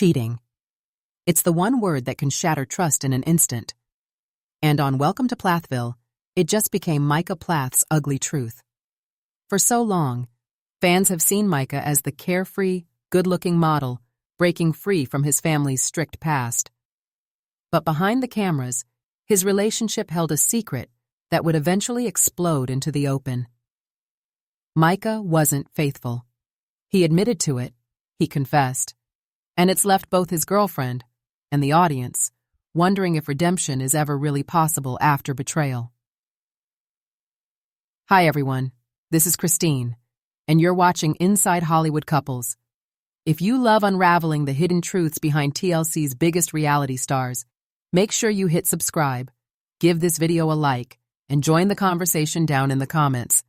Cheating. It's the one word that can shatter trust in an instant. And on Welcome to Plathville, it just became Micah Plath's ugly truth. For so long, fans have seen Micah as the carefree, good-looking model, breaking free from his family's strict past. But behind the cameras, his relationship held a secret that would eventually explode into the open. Micah wasn't faithful. He admitted to it, he confessed, and it's left both his girlfriend and the audience wondering if redemption is ever really possible after betrayal. Hi everyone, this is Christine, and you're watching Inside Hollywood Couples. If you love unraveling the hidden truths behind TLC's biggest reality stars, make sure you hit subscribe, give this video a like, and join the conversation down in the comments.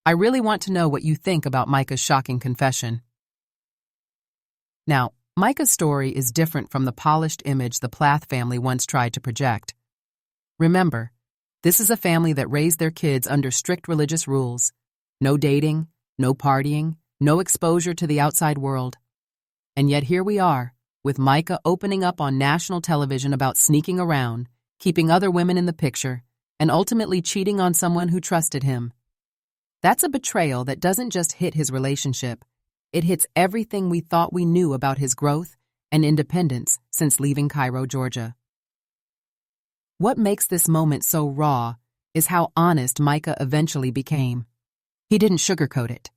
I really want to know what you think about Micah's shocking confession. Now, Micah's story is different from the polished image the Plath family once tried to project. Remember, this is a family that raised their kids under strict religious rules. No dating, no partying, no exposure to the outside world. And yet here we are, with Micah opening up on national television about sneaking around, keeping other women in the picture, and ultimately cheating on someone who trusted him. That's a betrayal that doesn't just hit his relationship. It hits everything we thought we knew about his growth and independence since leaving Cairo, Georgia. What makes this moment so raw is how honest Micah eventually became. He didn't sugarcoat it.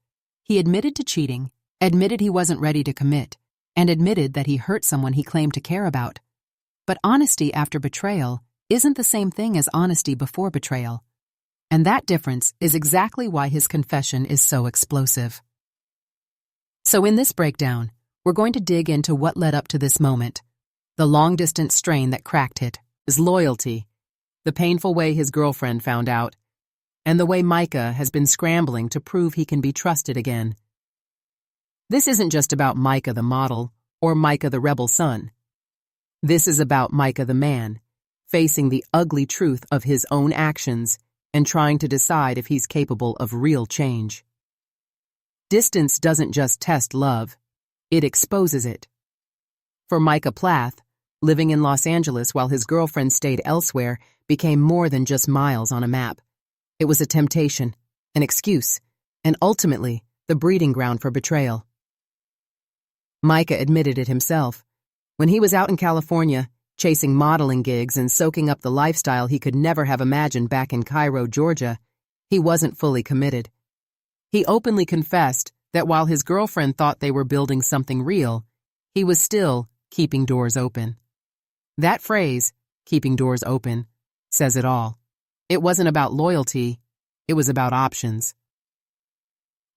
He admitted to cheating, admitted he wasn't ready to commit, and admitted that he hurt someone he claimed to care about. But honesty after betrayal isn't the same thing as honesty before betrayal. And that difference is exactly why his confession is so explosive. So in this breakdown, we're going to dig into what led up to this moment, the long-distance strain that cracked it, his loyalty, the painful way his girlfriend found out, and the way Micah has been scrambling to prove he can be trusted again. This isn't just about Micah the model or Micah the rebel son. This is about Micah the man, facing the ugly truth of his own actions and trying to decide if he's capable of real change. Distance doesn't just test love, it exposes it. For Micah Plath, living in Los Angeles while his girlfriend stayed elsewhere became more than just miles on a map. It was a temptation, an excuse, and ultimately the breeding ground for betrayal. Micah admitted it himself. When he was out in California, chasing modeling gigs and soaking up the lifestyle he could never have imagined back in Cairo, Georgia, he wasn't fully committed. He openly confessed that while his girlfriend thought they were building something real, he was still keeping doors open. That phrase, keeping doors open, says it all. It wasn't about loyalty, it was about options.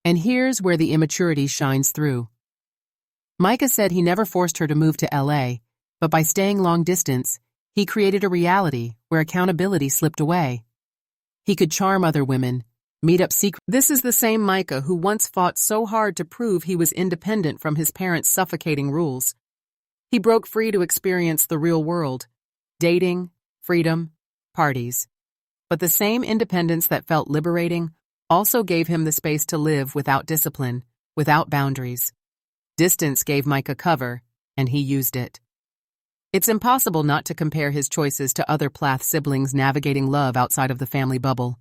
And here's where the immaturity shines through. Micah said he never forced her to move to LA, but by staying long distance, he created a reality where accountability slipped away. He could charm other women, meet up secretly. This is the same Micah who once fought so hard to prove he was independent from his parents' suffocating rules. He broke free to experience the real world, dating, freedom, parties. But the same independence that felt liberating also gave him the space to live without discipline, without boundaries. Distance gave Micah cover, and he used it. It's impossible not to compare his choices to other Plath siblings navigating love outside of the family bubble.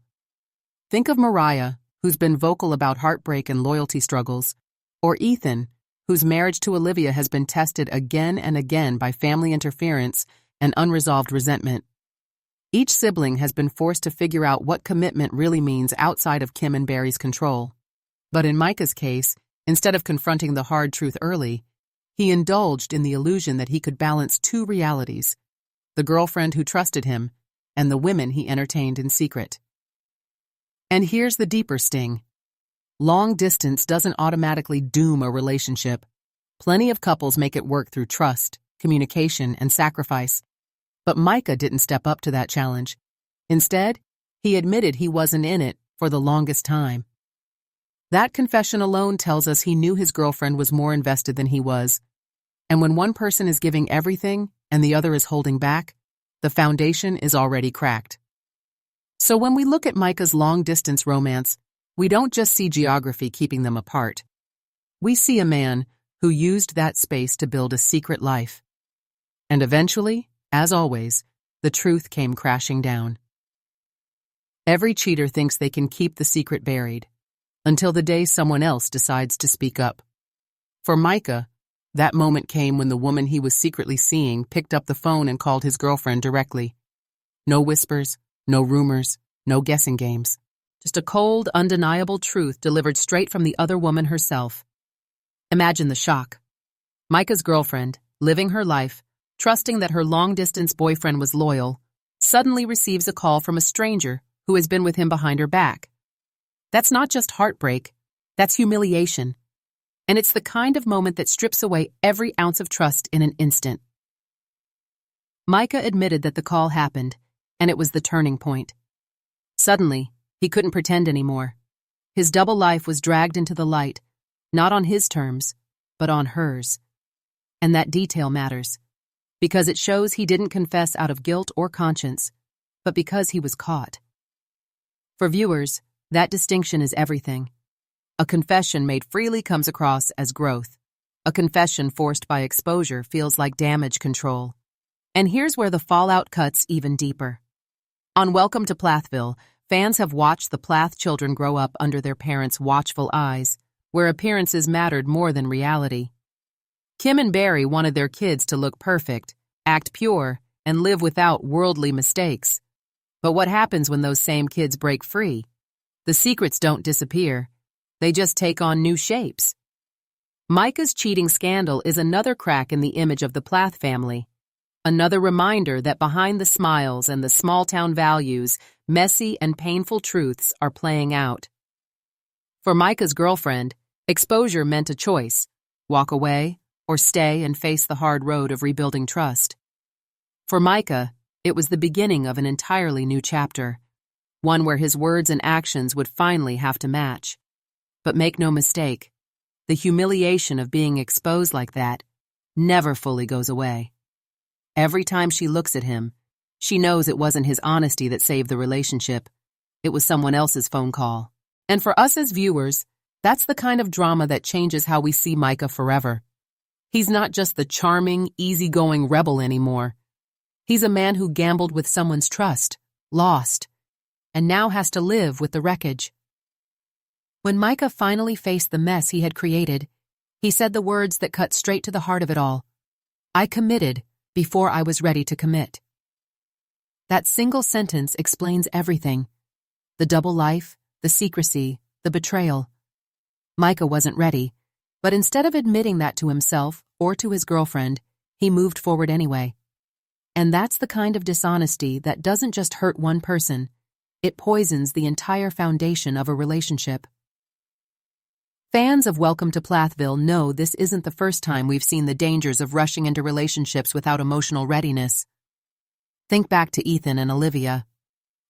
Think of Mariah, who's been vocal about heartbreak and loyalty struggles, or Ethan, whose marriage to Olivia has been tested again and again by family interference and unresolved resentment. Each sibling has been forced to figure out what commitment really means outside of Kim and Barry's control. But in Micah's case, instead of confronting the hard truth early, he indulged in the illusion that he could balance two realities, the girlfriend who trusted him and the women he entertained in secret. And here's the deeper sting. Long distance doesn't automatically doom a relationship. Plenty of couples make it work through trust, communication, and sacrifice. But Micah didn't step up to that challenge. Instead, he admitted he wasn't in it for the longest time. That confession alone tells us he knew his girlfriend was more invested than he was. And when one person is giving everything and the other is holding back, the foundation is already cracked. So when we look at Micah's long-distance romance, we don't just see geography keeping them apart. We see a man who used that space to build a secret life. And eventually, as always, the truth came crashing down. Every cheater thinks they can keep the secret buried, until the day someone else decides to speak up. For Micah, that moment came when the woman he was secretly seeing picked up the phone and called his girlfriend directly. No whispers, no rumors, no guessing games. Just a cold, undeniable truth delivered straight from the other woman herself. Imagine the shock. Micah's girlfriend, living her life, trusting that her long-distance boyfriend was loyal, suddenly receives a call from a stranger who has been with him behind her back. That's not just heartbreak, that's humiliation. And it's the kind of moment that strips away every ounce of trust in an instant. Micah admitted that the call happened, and it was the turning point. Suddenly, he couldn't pretend anymore. His double life was dragged into the light, not on his terms, but on hers. And that detail matters, because it shows he didn't confess out of guilt or conscience, but because he was caught. For viewers, that distinction is everything. A confession made freely comes across as growth. A confession forced by exposure feels like damage control. And here's where the fallout cuts even deeper. On Welcome to Plathville, fans have watched the Plath children grow up under their parents' watchful eyes, where appearances mattered more than reality. Kim and Barry wanted their kids to look perfect, act pure, and live without worldly mistakes. But what happens when those same kids break free? The secrets don't disappear. They just take on new shapes. Micah's cheating scandal is another crack in the image of the Plath family. Another reminder that behind the smiles and the small-town values, messy and painful truths are playing out. For Micah's girlfriend, exposure meant a choice: walk away or stay and face the hard road of rebuilding trust. For Micah, it was the beginning of an entirely new chapter, one where his words and actions would finally have to match. But make no mistake, the humiliation of being exposed like that never fully goes away. Every time she looks at him, she knows it wasn't his honesty that saved the relationship. It was someone else's phone call. And for us as viewers, that's the kind of drama that changes how we see Micah forever. He's not just the charming, easygoing rebel anymore. He's a man who gambled with someone's trust, lost, and now has to live with the wreckage. When Micah finally faced the mess he had created, he said the words that cut straight to the heart of it all. "I committed before I was ready to commit." That single sentence explains everything. The double life, the secrecy, the betrayal. Micah wasn't ready, but instead of admitting that to himself or to his girlfriend, he moved forward anyway. And that's the kind of dishonesty that doesn't just hurt one person, it poisons the entire foundation of a relationship. Fans of Welcome to Plathville know this isn't the first time we've seen the dangers of rushing into relationships without emotional readiness. Think back to Ethan and Olivia.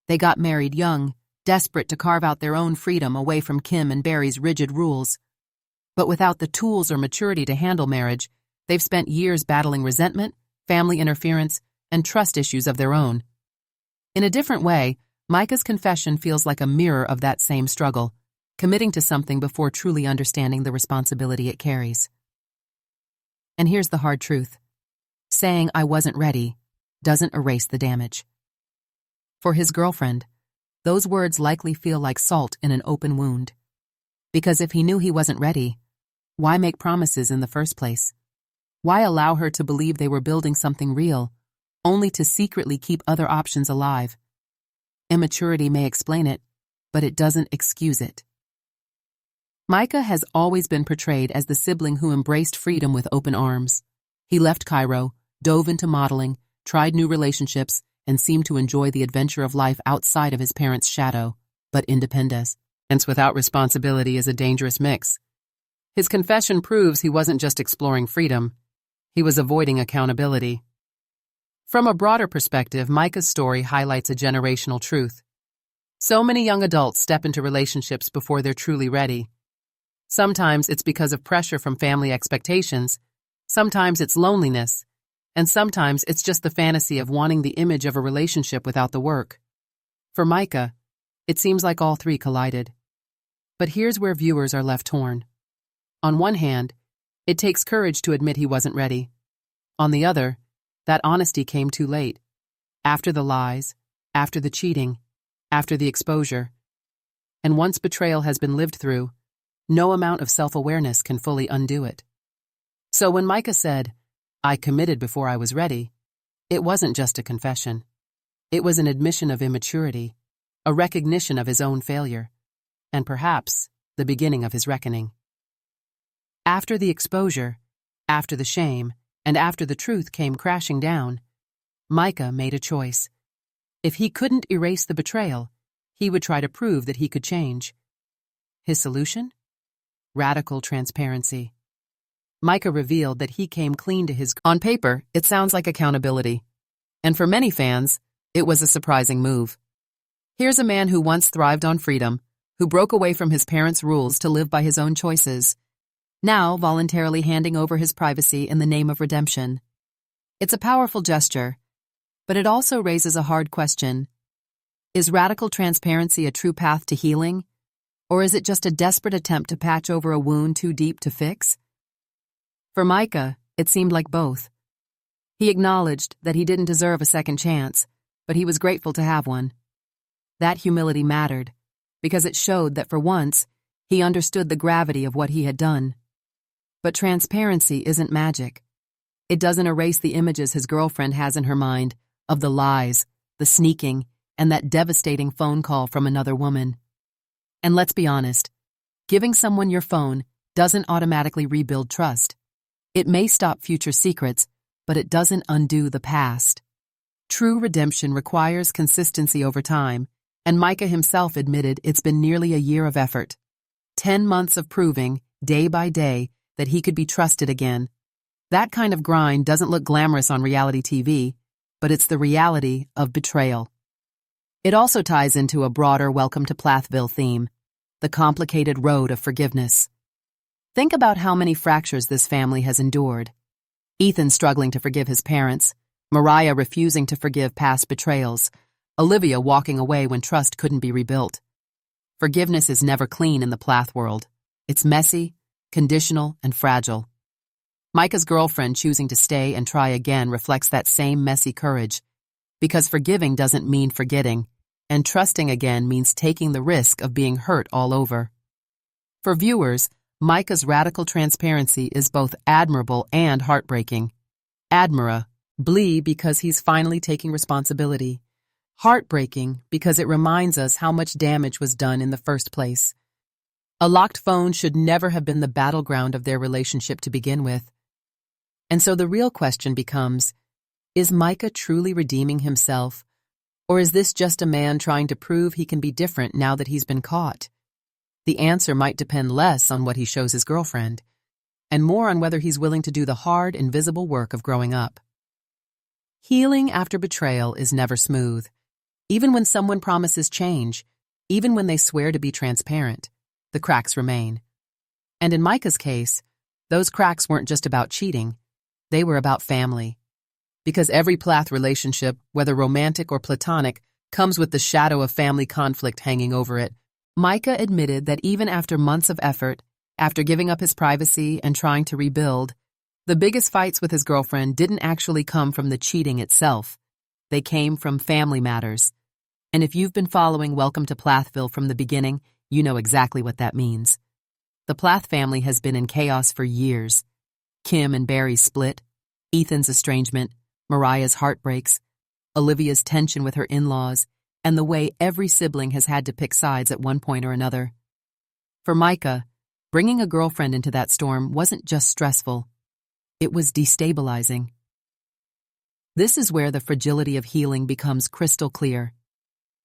They got married young, desperate to carve out their own freedom away from Kim and Barry's rigid rules. But without the tools or maturity to handle marriage, they've spent years battling resentment, family interference, and trust issues of their own. In a different way, Micah's confession feels like a mirror of that same struggle, committing to something before truly understanding the responsibility it carries. And here's the hard truth. Saying "I wasn't ready" doesn't erase the damage. For his girlfriend, those words likely feel like salt in an open wound. Because if he knew he wasn't ready, why make promises in the first place? Why allow her to believe they were building something real, only to secretly keep other options alive? Immaturity may explain it, but it doesn't excuse it. Micah has always been portrayed as the sibling who embraced freedom with open arms. He left Cairo, dove into modeling, tried new relationships, and seemed to enjoy the adventure of life outside of his parents' shadow, but independence without responsibility is a dangerous mix. His confession proves he wasn't just exploring freedom, he was avoiding accountability. From a broader perspective, Micah's story highlights a generational truth. So many young adults step into relationships before they're truly ready. Sometimes it's because of pressure from family expectations, sometimes it's loneliness, and sometimes it's just the fantasy of wanting the image of a relationship without the work. For Micah, it seems like all three collided. But here's where viewers are left torn. On one hand, It takes courage to admit he wasn't ready. On the other, that honesty came too late. After the lies, after the cheating, after the exposure. And once betrayal has been lived through, no amount of self-awareness can fully undo it. So when Micah said, "I committed before I was ready," it wasn't just a confession. It was an admission of immaturity, a recognition of his own failure, and perhaps the beginning of his reckoning. After the exposure, after the shame, and after the truth came crashing down, Micah made a choice. If he couldn't erase the betrayal, he would try to prove that he could change. His solution? Radical transparency. Micah revealed that he came clean to his... On paper, it sounds like accountability. And for many fans, it was a surprising move. Here's a man who once thrived on freedom, who broke away from his parents' rules to live by his own choices, now voluntarily handing over his privacy in the name of redemption. It's a powerful gesture, but it also raises a hard question. Is radical transparency a true path to healing, or is it just a desperate attempt to patch over a wound too deep to fix? For Micah, it seemed like both. He acknowledged that he didn't deserve a second chance, but he was grateful to have one. That humility mattered, because it showed that for once, he understood the gravity of what he had done. But transparency isn't magic. It doesn't erase the images his girlfriend has in her mind of the lies, the sneaking, and that devastating phone call from another woman. And let's be honest, giving someone your phone doesn't automatically rebuild trust. It may stop future secrets, but it doesn't undo the past. True redemption requires consistency over time, and Micah himself admitted it's been nearly a year of effort. 10 months of proving, day by day, that he could be trusted again. That kind of grind doesn't look glamorous on reality TV, but it's the reality of betrayal. It also ties into a broader Welcome to Plathville theme, the complicated road of forgiveness. Think about how many fractures this family has endured. Ethan struggling to forgive his parents, Mariah refusing to forgive past betrayals, Olivia walking away when trust couldn't be rebuilt. Forgiveness is never clean in the Plath world. It's messy, conditional, and fragile. Micah's girlfriend choosing to stay and try again reflects that same messy courage, because forgiving doesn't mean forgetting, and trusting again means taking the risk of being hurt all over. For viewers, Micah's radical transparency is both admirable and heartbreaking. Admirably because he's finally taking responsibility. Heartbreaking because it reminds us how much damage was done in the first place. A locked phone should never have been the battleground of their relationship to begin with. And so the real question becomes, is Micah truly redeeming himself, or is this just a man trying to prove he can be different now that he's been caught? The answer might depend less on what he shows his girlfriend, and more on whether he's willing to do the hard, invisible work of growing up. Healing after betrayal is never smooth. Even when someone promises change, even when they swear to be transparent, the cracks remain. And in Micah's case, those cracks weren't just about cheating, they were about family. Because every Plath relationship, whether romantic or platonic, comes with the shadow of family conflict hanging over it. Micah admitted that even after months of effort, after giving up his privacy and trying to rebuild, the biggest fights with his girlfriend didn't actually come from the cheating itself. They came from family matters. And if you've been following Welcome to Plathville from the beginning, you know exactly what that means. The Plath family has been in chaos for years. Kim and Barry's split, Ethan's estrangement, Mariah's heartbreaks, Olivia's tension with her in-laws, and the way every sibling has had to pick sides at one point or another. For Micah, bringing a girlfriend into that storm wasn't just stressful. It was destabilizing. This is where the fragility of healing becomes crystal clear.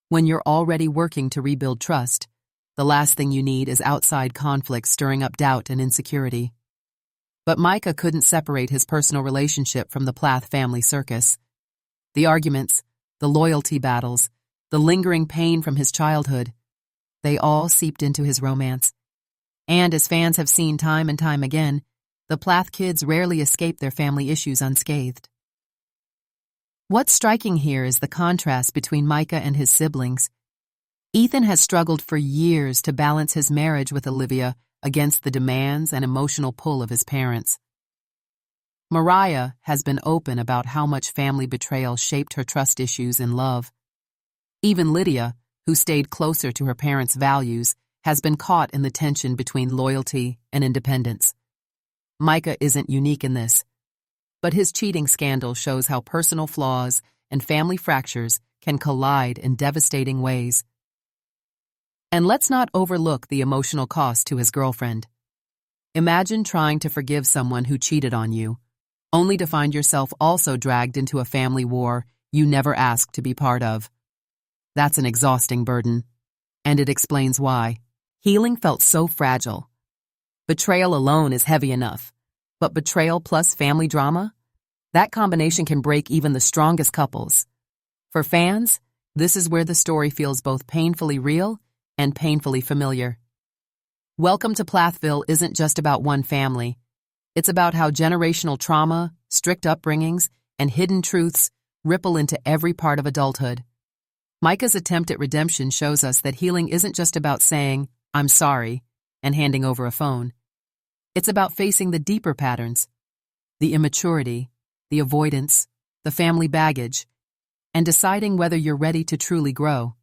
When you're already working to rebuild trust, the last thing you need is outside conflict stirring up doubt and insecurity. But Micah couldn't separate his personal relationship from the Plath family circus. The arguments, the loyalty battles, the lingering pain from his childhood, they all seeped into his romance. And as fans have seen time and time again, the Plath kids rarely escape their family issues unscathed. What's striking here is the contrast between Micah and his siblings. Ethan has struggled for years to balance his marriage with Olivia, against the demands and emotional pull of his parents. Mariah has been open about how much family betrayal shaped her trust issues in love. Even Lydia, who stayed closer to her parents' values, has been caught in the tension between loyalty and independence. Micah isn't unique in this, but his cheating scandal shows how personal flaws and family fractures can collide in devastating ways. And let's not overlook the emotional cost to his girlfriend. Imagine trying to forgive someone who cheated on you, only to find yourself also dragged into a family war you never asked to be part of. That's an exhausting burden, and it explains why. Healing felt so fragile. Betrayal alone is heavy enough, but betrayal plus family drama? That combination can break even the strongest couples. For fans, this is where the story feels both painfully real and painfully familiar. Welcome to Plathville isn't just about one family. It's about how generational trauma, strict upbringings, and hidden truths ripple into every part of adulthood. Micah's attempt at redemption shows us that healing isn't just about saying, "I'm sorry," and handing over a phone. It's about facing the deeper patterns, the immaturity, the avoidance, the family baggage, and deciding whether you're ready to truly grow.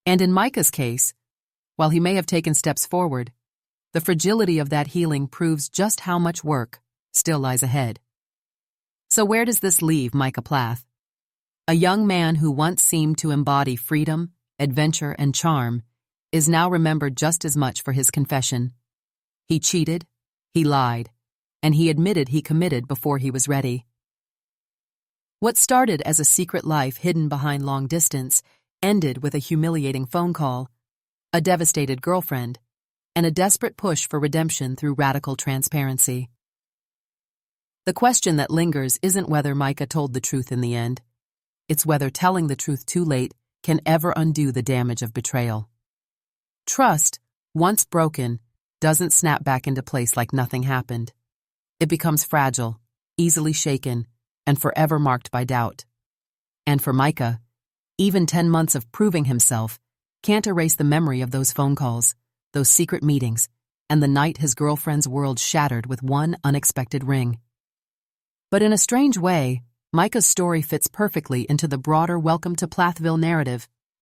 And in Micah's case, while he may have taken steps forward, the fragility of that healing proves just how much work still lies ahead. So where does this leave Micah Plath? A young man who once seemed to embody freedom, adventure, and charm is now remembered just as much for his confession. He cheated, he lied, and he admitted he committed before he was ready. What started as a secret life hidden behind long distance ended with a humiliating phone call, a devastated girlfriend, and a desperate push for redemption through radical transparency. The question that lingers isn't whether Micah told the truth in the end. It's whether telling the truth too late can ever undo the damage of betrayal. Trust, once broken, doesn't snap back into place like nothing happened. It becomes fragile, easily shaken, and forever marked by doubt. And for Micah, even 10 months of proving himself can't erase the memory of those phone calls, those secret meetings, and the night his girlfriend's world shattered with one unexpected ring. But in a strange way, Micah's story fits perfectly into the broader Welcome to Plathville narrative.